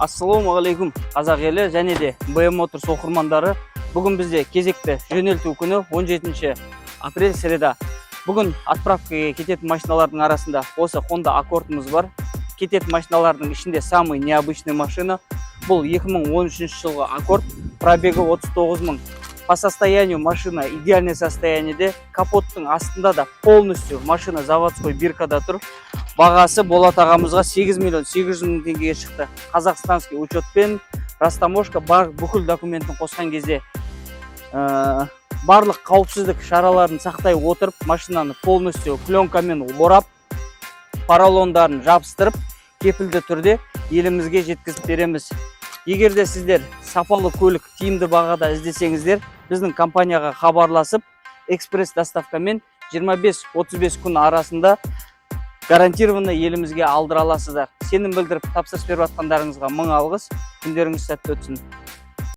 Ассалаумағалейкум қазақ елі және де БМ Motors оқырмандары. Бүгін бізде кезекті жөнелту күні 17 апрель среда. Бүгін отправкаға кететін машиналардың арасында осы Honda Accord'ымыз бар. Кететін машиналардың ішінде самый необычный машина. Бұл 2013 жылғы Accord, пробегі 39 000. По состоянию машина идеальное состояниеде. Капоттың астында да полностью машина заводской биркада тұр. Бағасы Болат ағамызға 8 800 000 теңгеге шықты. Қазақстанский учетпен растаможка бүкіл документін қосқан кезде барлық қауіпсіздік шараларын сақтай отырып, машинаны полностью пленкамен орап, поролондарын жабыстырып, кепілді түрде елімізге жеткізіп береміз. Егер де сіздер сапалы көлік тиімді бағада іздесеңіздер, біздің компанияға хабарласып, экспресс доставкамен 25-35 күн арасында гарантированно елімізге алдыра аласыздар. Сенім білдіріп тапсырыс беріп жатқандарыңызға мың алғыс. Күндеріңіз сәтті өтсін.